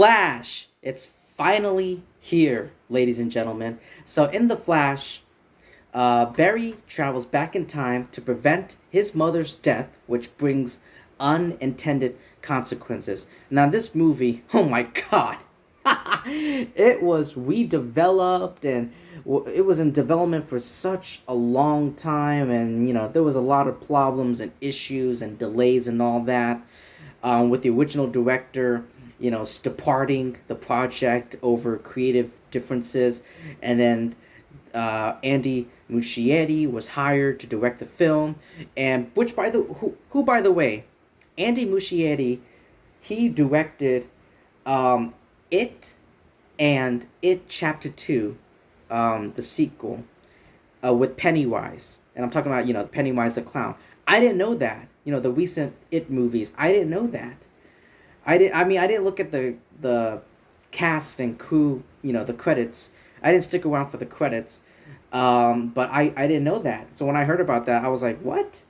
Flash! It's finally here, ladies and gentlemen. So, in The Flash, Barry travels back in time to prevent his mother's death, which brings unintended consequences. Now, this movie, oh my god, it was redeveloped and it was in development for such a long time, and there was a lot of problems and issues and delays and all that, with the original director departing the project over creative differences, and then Andy Muschietti was hired to direct the film, and which by the who by the way, Andy Muschietti, he directed It and It Chapter 2, the sequel, with Pennywise. And I'm talking about, Pennywise the Clown. I didn't know that. The recent It movies. I didn't know that. I didn't look at the cast and crew, the credits. I didn't stick around for the credits. But I didn't know that. So when I heard about that, I was like, what?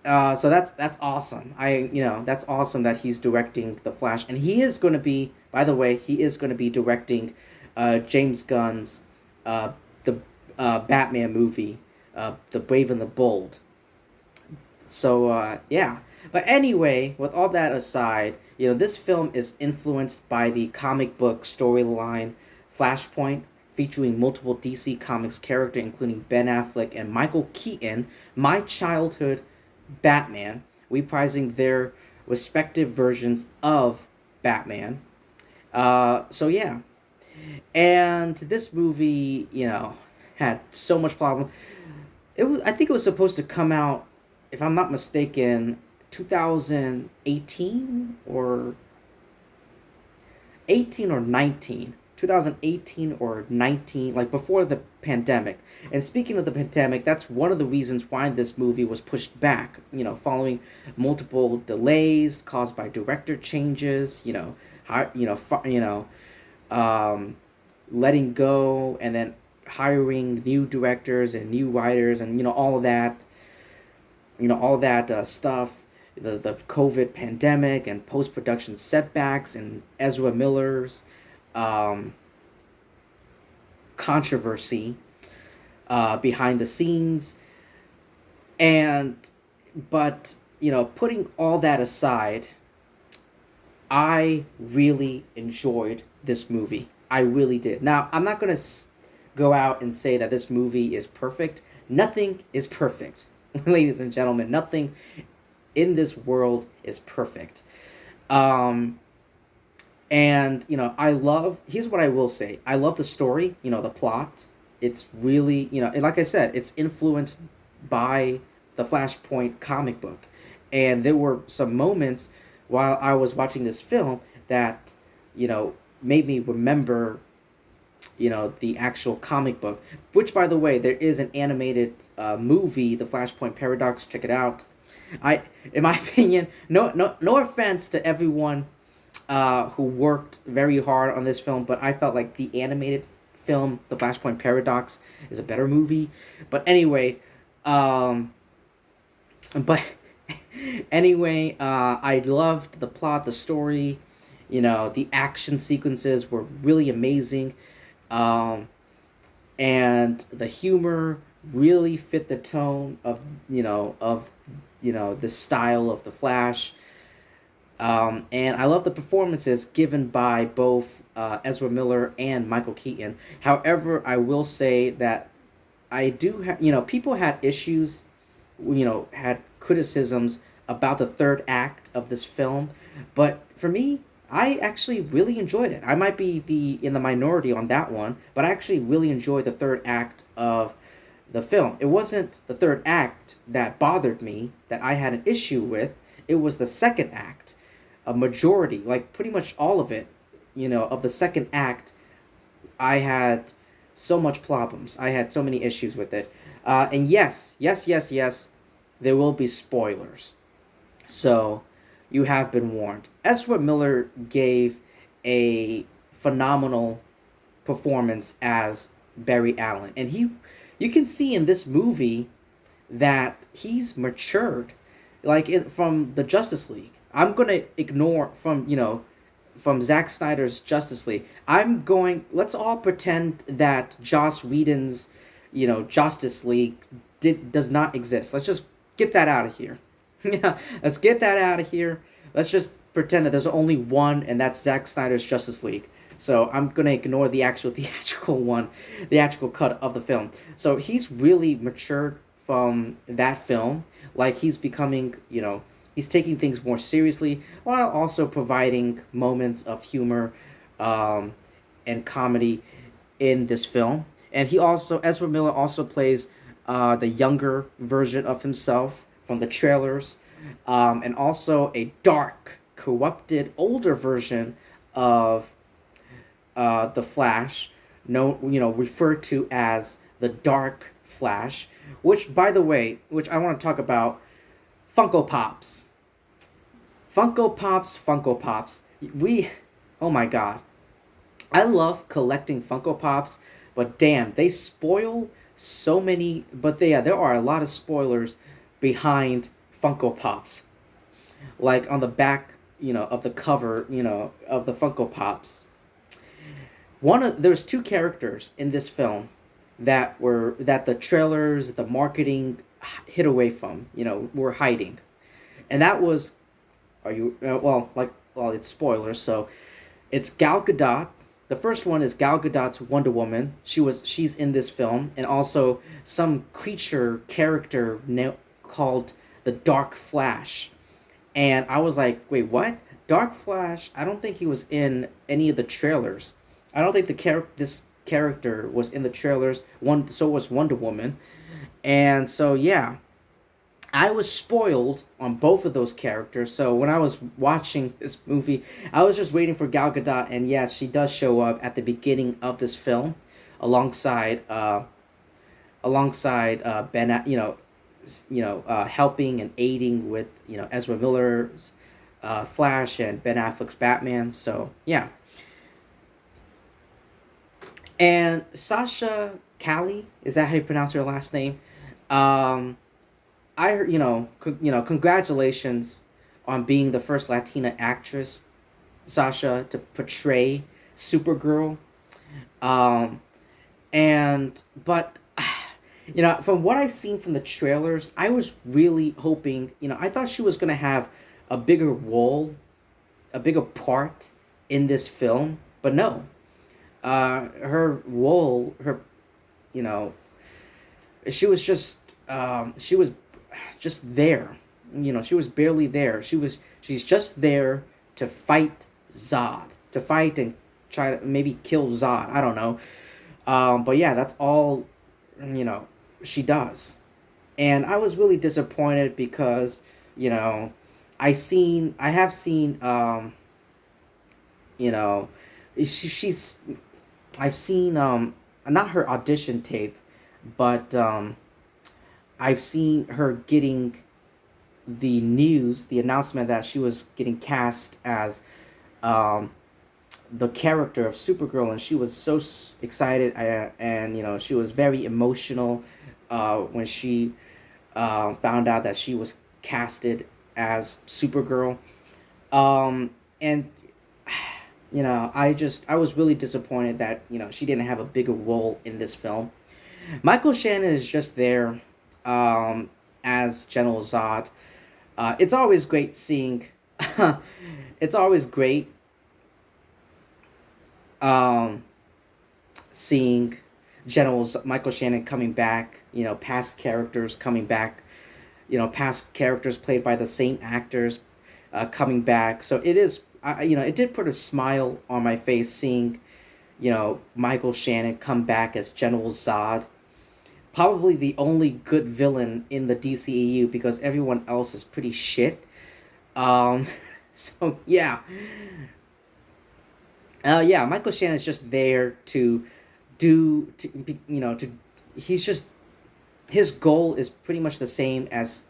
So that's awesome. That's awesome that he's directing The Flash, and he is going to be, by the way, he is going to be directing James Gunn's the Batman movie, The Brave and the Bold. So yeah. But anyway, with all that aside, this film is influenced by the comic book storyline Flashpoint, featuring multiple DC Comics characters, including Ben Affleck and Michael Keaton, my childhood Batman, reprising their respective versions of Batman. So yeah. And this movie, had so much problem. I think it was supposed to come out, if I'm not mistaken, 2018 or 18 or 19. 2018 or 19, like before the pandemic. And speaking of the pandemic, that's one of the reasons why this movie was pushed back, following multiple delays caused by director changes, letting go and then hiring new directors and new writers and all of that, stuff. The COVID pandemic and post-production setbacks and Ezra Miller's controversy behind the scenes, but putting all that aside, I really enjoyed this movie. I really did. Now, I'm not gonna go out and say that this movie is perfect. Nothing is perfect, ladies and gentlemen. Nothing in this world is perfect. And I love, here's what I will say, I love the story, the plot. It's really, like I said, it's influenced by the Flashpoint comic book, and there were some moments while I was watching this film that made me remember the actual comic book, which, by the way, there is an animated movie, The Flashpoint Paradox. Check it out. In my opinion, no offense to everyone who worked very hard on this film, but I felt like the animated film, The Flashpoint Paradox, is a better movie. But anyway, I loved the plot, the story, the action sequences were really amazing, and the humor really fit the tone of the style of the Flash. And I love the performances given by both Ezra Miller and Michael Keaton. However, I will say that I do have, people had issues, had criticisms about the third act of this film, but for me, I actually really enjoyed it. I might be in the minority on that one, but I actually really enjoyed the third act of the film. It wasn't the third act that bothered me, that I had an issue with. It was the second act. A majority, like pretty much all of it, of the second act, I had so much problems. I had so many issues with it. And yes, there will be spoilers. So, you have been warned. Ezra Miller gave a phenomenal performance as Barry Allen. And you can see in this movie that he's matured, from the Justice League. I'm gonna ignore from from Zack Snyder's Justice League. Let's all pretend that Joss Whedon's, Justice League does not exist. Let's just get that out of here. Yeah, let's get that out of here. Let's just pretend that there's only one, and that's Zack Snyder's Justice League. So I'm gonna ignore the actual theatrical one, the actual cut of the film. So he's really matured from that film. Like he's becoming, he's taking things more seriously while also providing moments of humor, and comedy in this film. And Ezra Miller also plays the younger version of himself from the trailers, and also a dark, corrupted, older version of the Flash, referred to as the Dark Flash, which, by the way, I want to talk about Funko Pops. Funko Pops. Oh my god. I love collecting Funko Pops, but damn, they spoil so many, there are a lot of spoilers behind Funko Pops. Like on the back, of the cover, of the Funko Pops. There's two characters in this film that the trailers, the marketing hid away from, were hiding. And that was, it's spoilers, so it's Gal Gadot. The first one is Gal Gadot's Wonder Woman. She's in this film, and also some character called the Dark Flash. And I was like, wait, what? Dark Flash? I don't think he was in any of the trailers. I don't think this character was in the trailers. So was Wonder Woman. And so, yeah, I was spoiled on both of those characters. So when I was watching this movie, I was just waiting for Gal Gadot, and yes, she does show up at the beginning of this film, alongside Ben, helping and aiding with Ezra Miller's Flash and Ben Affleck's Batman. So yeah. And Sasha Callie, is that how you pronounce her last name? I heard, congratulations on being the first Latina actress, Sasha, to portray Supergirl. But from what I've seen from the trailers, I was really hoping, I thought she was gonna have a bigger role, a bigger part in this film, but no. Her role, she was just there. She was barely there. She's just there to fight Zod, to fight and try to maybe kill Zod. I don't know. But yeah, that's all, she does. And I was really disappointed because, I've seen, not her audition tape, but I've seen her getting the announcement that she was getting cast as the character of Supergirl, and she was so excited, and she was very emotional when she found out that she was casted as Supergirl, and I was really disappointed that she didn't have a bigger role in this film. Michael Shannon is just there as General Zod. It's always great seeing. It's always great seeing Michael Shannon coming back. Past characters coming back. Past characters played by the same actors coming back. So it is. It did put a smile on my face seeing, Michael Shannon come back as General Zod. Probably the only good villain in the DCEU because everyone else is pretty shit. So yeah. Michael Shannon is just there his goal is pretty much the same as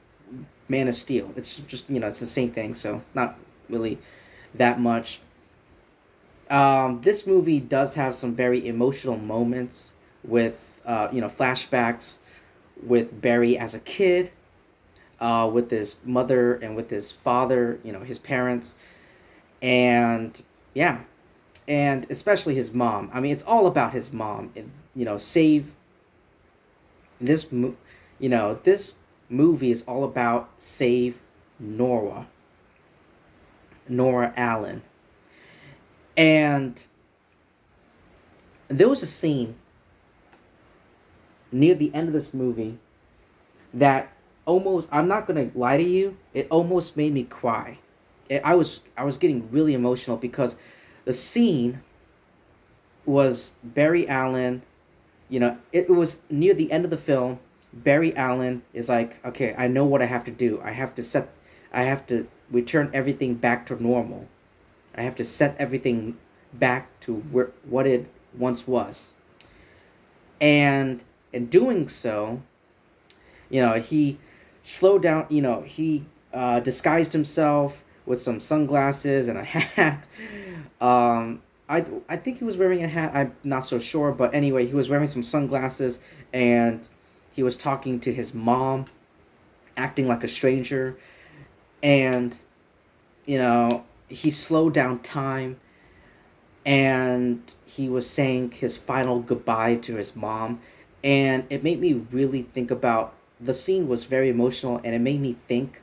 Man of Steel. It's just, it's the same thing, so not really that much. This movie does have some very emotional moments with, flashbacks with Barry as a kid, with his mother and with his father, his parents. And Yeah, and especially his mom. I mean, it's all about his mom. Save this. This movie is all about save Nora, Nora Allen, and there was a scene near the end of this movie that almost, I'm not gonna lie to you, it almost made me cry. I was getting really emotional because the scene was Barry Allen. It was near the end of the film. Barry Allen is like, okay, I know what I have to do. I have to return everything back to normal. I have to set everything back to what it once was. And in doing so, he slowed down. He disguised himself with some sunglasses and a hat. I think he was wearing a hat. I'm not so sure, but anyway, he was wearing some sunglasses and he was talking to his mom, acting like a stranger, and he slowed down time and he was saying his final goodbye to his mom, and it made me really think about, the scene was very emotional and it made me think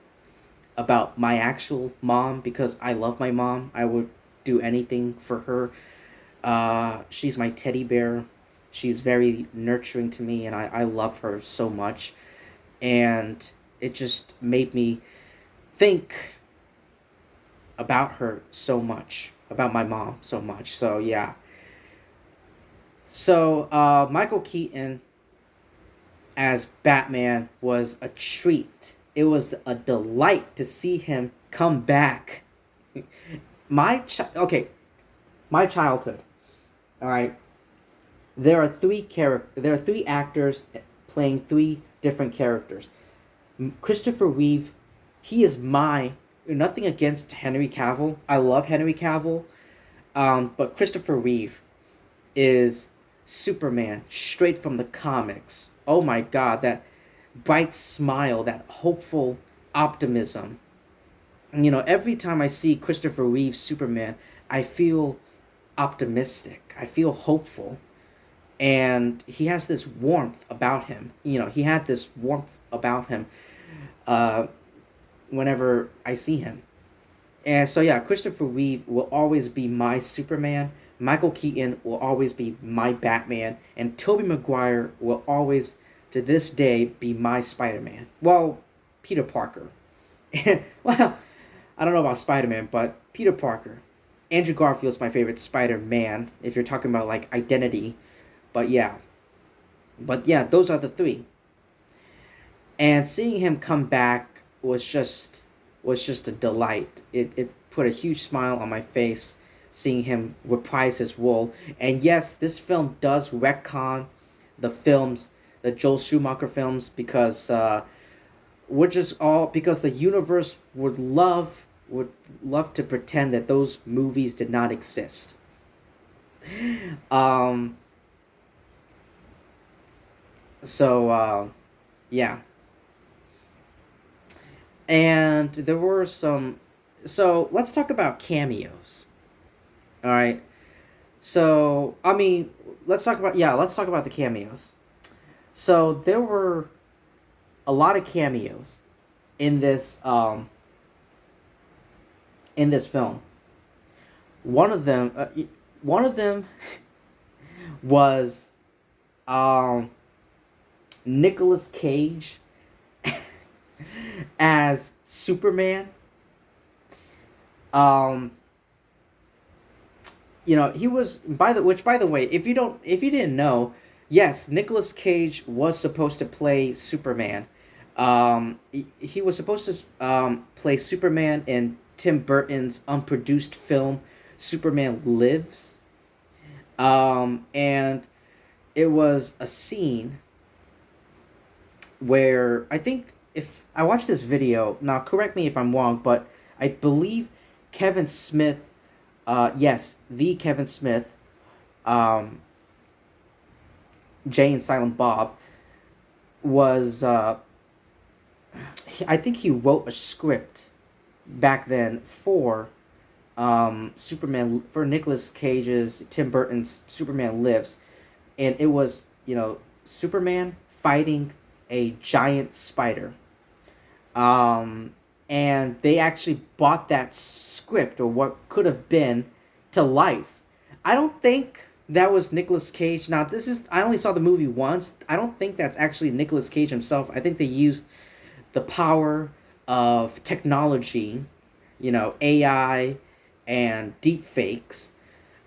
about my actual mom, because I love my mom. I would do anything for her. She's my teddy bear. She's very nurturing to me, and I love her so much. And it just made me think about her so much, about my mom so much. So, yeah. So, Michael Keaton as Batman was a treat. It was a delight to see him come back. Okay, my childhood. All right. There are three actors playing three different characters. Christopher Reeve, he is nothing against Henry Cavill. I love Henry Cavill. But Christopher Reeve is Superman straight from the comics. Oh my God, that bright smile, that hopeful optimism. Every time I see Christopher Reeve Superman, I feel optimistic. I feel hopeful. And he has this warmth about him. He had this warmth about him uh, whenever I see him. And so, yeah, Christopher Reeve will always be my Superman. Michael Keaton will always be my Batman. And Tobey Maguire will always, to this day, be my Spider-Man. Well, Peter Parker. Well, I don't know about Spider-Man, but Peter Parker. Andrew Garfield's my favorite Spider-Man, if you're talking about, like, identity. But yeah. Those are the three. And seeing him come back was just a delight. It put a huge smile on my face, seeing him reprise his role. And yes, this film does retcon the Joel Schumacher films, because because the universe would love to pretend that those movies did not exist. Yeah. And there were some. So let's talk about cameos. All right. So I mean, let's talk about the cameos. So there were a lot of cameos in this film. One of them was Nicolas Cage as Superman. He was, by the way, if you didn't know, yes, Nicolas Cage was supposed to play Superman. He was supposed to play Superman in Tim Burton's unproduced film Superman Lives. And it was a scene where, I think, if I watched this video, now correct me if I'm wrong, but I believe Kevin Smith, yes, the Kevin Smith, Jay and Silent Bob, was, I think he wrote a script back then for Superman for Nicolas Cage's Tim Burton's Superman Lives, and it was Superman fighting a giant spider. Um, and they actually brought that script or what could have been to life. I don't think that was Nicolas Cage. Now this is I only saw the movie once. I don't think that's actually Nicolas Cage himself. I think they used the power of technology, AI and deep fakes.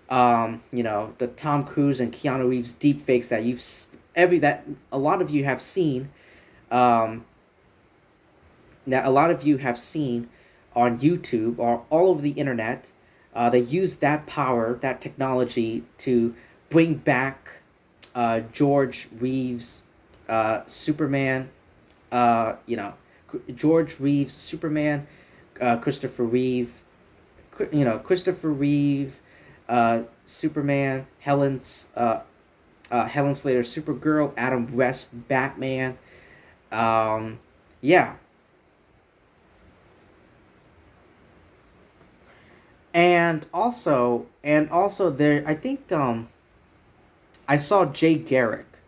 The Tom Cruise and Keanu Reeves deep fakes that that a lot of you have seen. That a lot of you have seen on YouTube or all over the internet. They use that power, that technology, to bring back George Reeves, Superman. George Reeves, Superman, Christopher Reeve, Christopher Reeve, Superman, Helen Slater, Supergirl, Adam West, Batman. Yeah. And also there I think I saw Jay Garrick.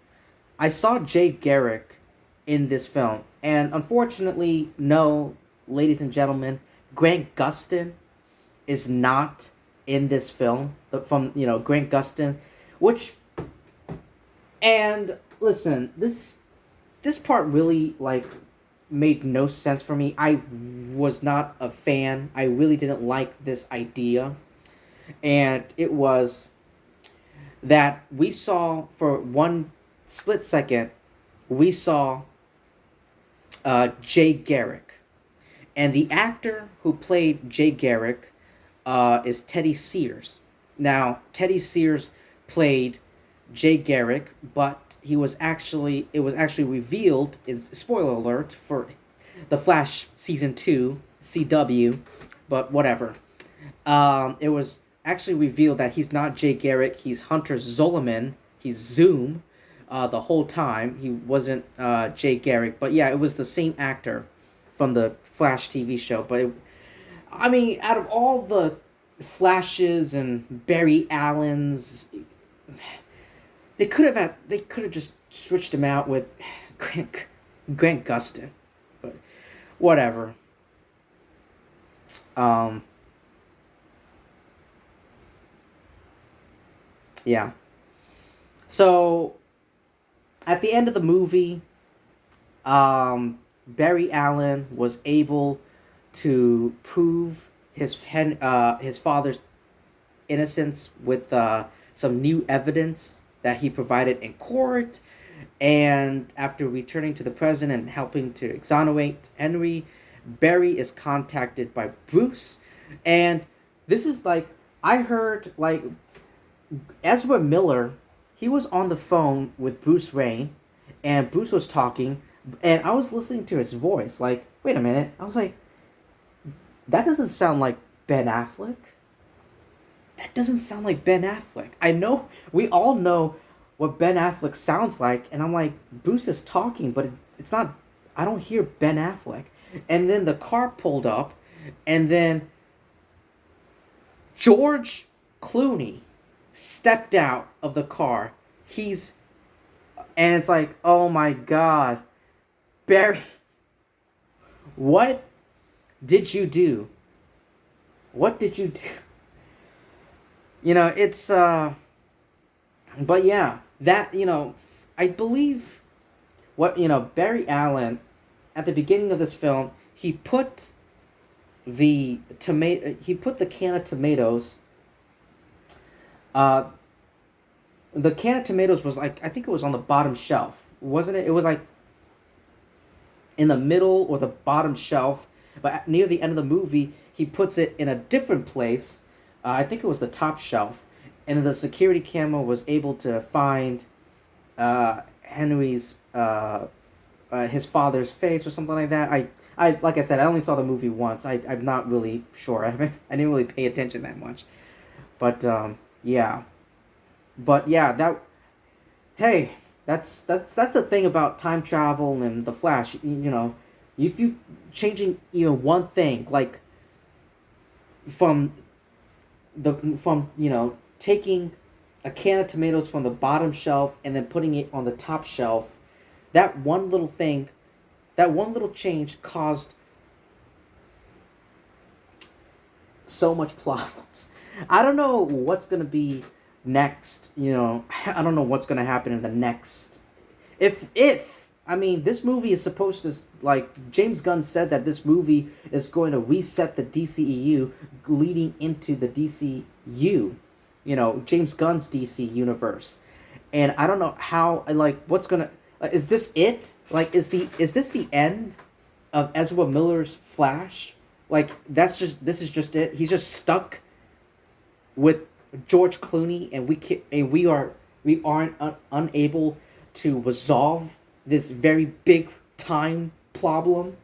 I saw Jay Garrick in this film. And unfortunately, no, ladies and gentlemen, Grant Gustin is not in this film. From Grant Gustin, which and listen, this part really made no sense for me. I was not a fan. I really didn't like this idea. And it was that we saw for one split second, we saw Jay Garrick. And the actor who played Jay Garrick is Teddy Sears. Now, Teddy Sears played Jay Garrick, but it was actually revealed in spoiler alert for The Flash season 2 CW, but whatever. It was actually revealed that he's not Jay Garrick, he's Hunter Zolomon, he's Zoom. The whole time he wasn't Jay Garrick, but yeah, it was the same actor from the Flash TV show. But out of all the Flashes and Barry Allens, they could have just switched him out with Grant Gustin, but whatever. Yeah. So at the end of the movie, Barry Allen was able to prove his father's innocence with some new evidence that he provided in court. And after returning to the president and helping to exonerate Henry, Barry is contacted by Bruce. And this is I heard Ezra Miller, he was on the phone with Bruce Wayne, and Bruce was talking, and I was listening to his voice, wait a minute, I was like, that doesn't sound like Ben Affleck. That doesn't sound like Ben Affleck. I know, we all know what Ben Affleck sounds like, and I'm like, Bruce is talking, but it's not, I don't hear Ben Affleck. And then the car pulled up, and then George Clooney stepped out of the car. And it's like, oh my God, Barry, what did you do? What did you do? It's, but yeah, that, I believe Barry Allen, at the beginning of this film, he put the can of tomatoes, the can of tomatoes was I think it was on the bottom shelf, wasn't it? It was in the middle or the bottom shelf, but near the end of the movie, he puts it in a different place. I think it was the top shelf, and the security camera was able to find Henry's his father's face or something like that. I like I said, I only saw the movie once. I'm not really sure. I didn't really pay attention that much, but yeah. But yeah, that's the thing about time travel and the Flash. If you changing even one thing, from the from taking a can of tomatoes from the bottom shelf and then putting it on the top shelf. That one little thing, that one little change caused so much problems. I don't know what's gonna be next. I don't know what's gonna happen in the next. If I mean, this movie is supposed to, like, James Gunn said that this movie is going to reset the DCEU, leading into the DCU, James Gunn's DC universe, and I don't know how, like, what's gonna, is this it? Like, is this the end of Ezra Miller's Flash? Like, this is just it. He's just stuck with George Clooney, and we aren't unable to resolve this very big time problem.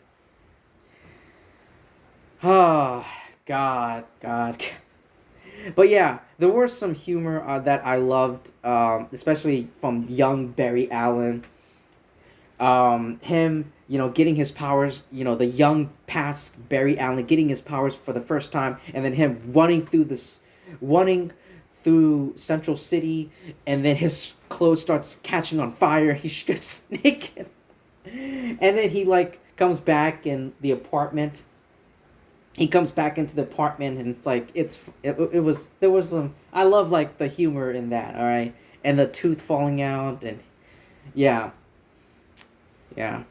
Ah, God. But yeah, there was some humor that I loved, especially from young Barry Allen. Him, getting his powers, the young past Barry Allen getting his powers for the first time, and then him running through Central City, and then his clothes starts catching on fire. He strips naked, and then he, like, comes back in the apartment. He comes back into the apartment, and it's like there was some, I love, like, the humor in that. All right, and the tooth falling out, and yeah. When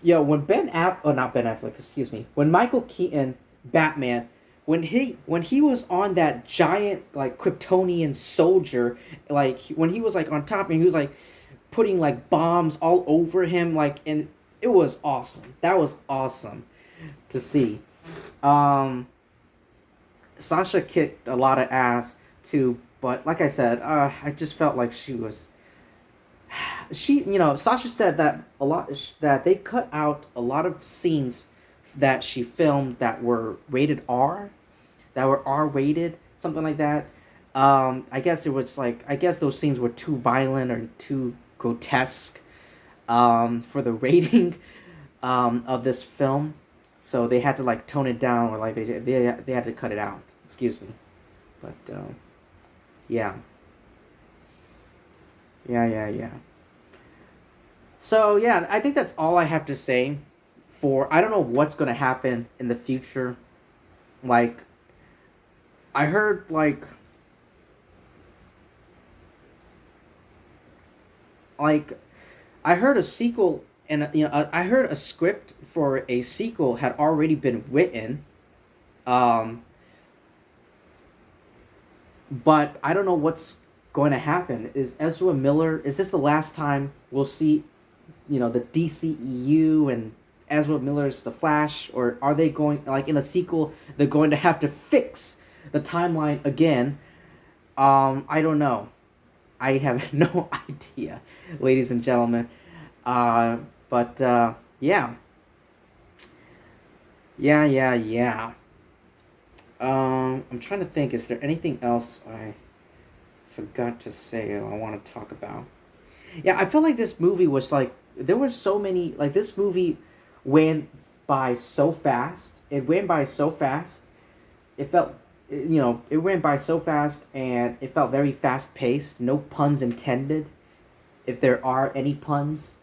not Ben Affleck, excuse me. When Michael Keaton, Batman, when he was on that giant, like, Kryptonian soldier, like, when he was, like, on top, and he was, like, putting, like, bombs all over him, like, and it was awesome. That was awesome to see. Sasha kicked a lot of ass too, but like I said, I just felt like Sasha said that they cut out a lot of scenes that she filmed that were rated R, that were R-rated, something like that. I guess those scenes were too violent or too grotesque for the rating of this film, so they had to, like, tone it down, or, like, they had to cut it out. Excuse me, but yeah. So yeah, I think that's all I have to say. I don't know what's gonna happen in the future. Like, I heard, like I heard a sequel, and I heard a script for a sequel had already been written. But I don't know what's going to happen. Is this the last time we'll see, the DCEU and Ezra Miller's The Flash? Or are they going, like, in the sequel, they're going to have to fix the timeline again? I don't know. I have no idea, ladies and gentlemen. But yeah. I'm trying to think, is there anything else I forgot to say or I want to talk about? Yeah, I feel like this movie was, like, there were so many, like, this movie went by so fast. It went by so fast. It felt, it went by so fast, and it felt very fast-paced. No puns intended, if there are any puns.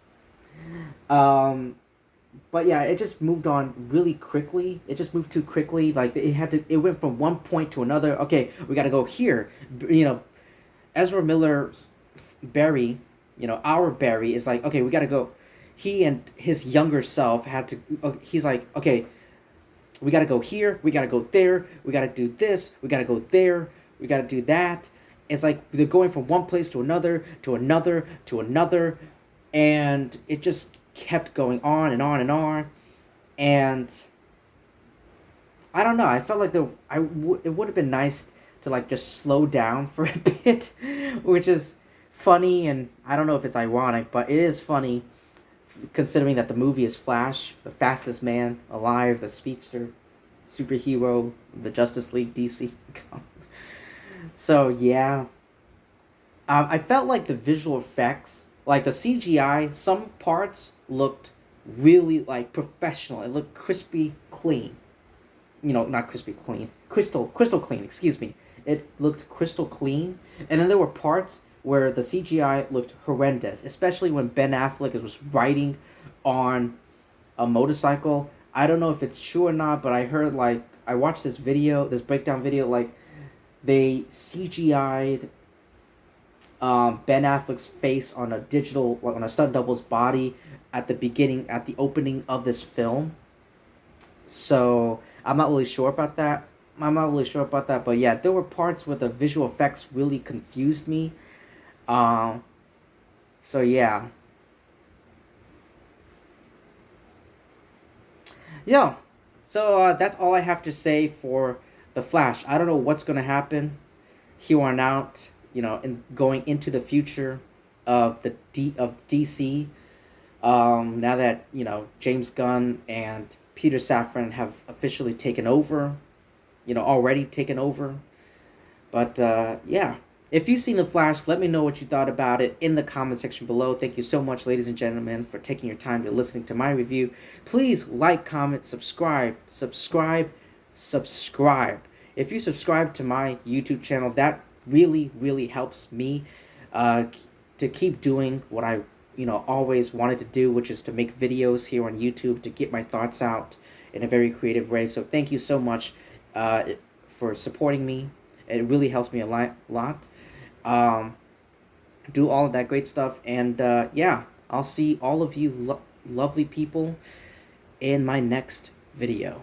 But yeah, it just moved on really quickly. It just moved too quickly. Like, it went from one point to another. Okay, we gotta go here. Ezra Miller's Barry, our Barry is like, okay, we gotta go. He and his younger self had to, he's like, okay, we gotta go here, we gotta go there, we gotta do this, we gotta go there, we gotta do that. It's like they're going from one place to another, to another, to another, and it just kept going on and on and on. And I don't know, I felt like it would have been nice to, like, just slow down for a bit, which is funny, and I don't know if it's ironic, but it is funny considering that the movie is Flash, the fastest man alive, the speedster, superhero, the Justice League DC comics. So yeah, I felt like the visual effects, like the CGI, some parts looked really, like, professional. It looked crispy clean. Not crispy clean. Crystal clean, excuse me. it looked crystal clean, and then there were parts where the CGI looked horrendous, especially when Ben Affleck was riding on a motorcycle. I don't know if it's true or not, but I heard, like, I watched this video, this breakdown video, like, they CGI'd Ben Affleck's face on a digital, like, on a stunt double's body at the beginning, at the opening of this film. So I'm not really sure about that. But yeah, there were parts where the visual effects really confused me. Um, so yeah, yeah. So that's all I have to say for the Flash. I don't know what's gonna happen here on out. In going into the future of DC. Now that James Gunn and Peter Safran have officially taken over. Already taken over. But yeah. If you've seen The Flash, let me know what you thought about it in the comment section below. Thank you so much, ladies and gentlemen, for taking your time to listening to my review. Please like, comment, subscribe. If you subscribe to my YouTube channel, that really, really helps me to keep doing what I always wanted to do, which is to make videos here on YouTube to get my thoughts out in a very creative way. So thank you so much for supporting me. It really helps me a lot. Do all of that great stuff, and yeah, I'll see all of you lovely people in my next video.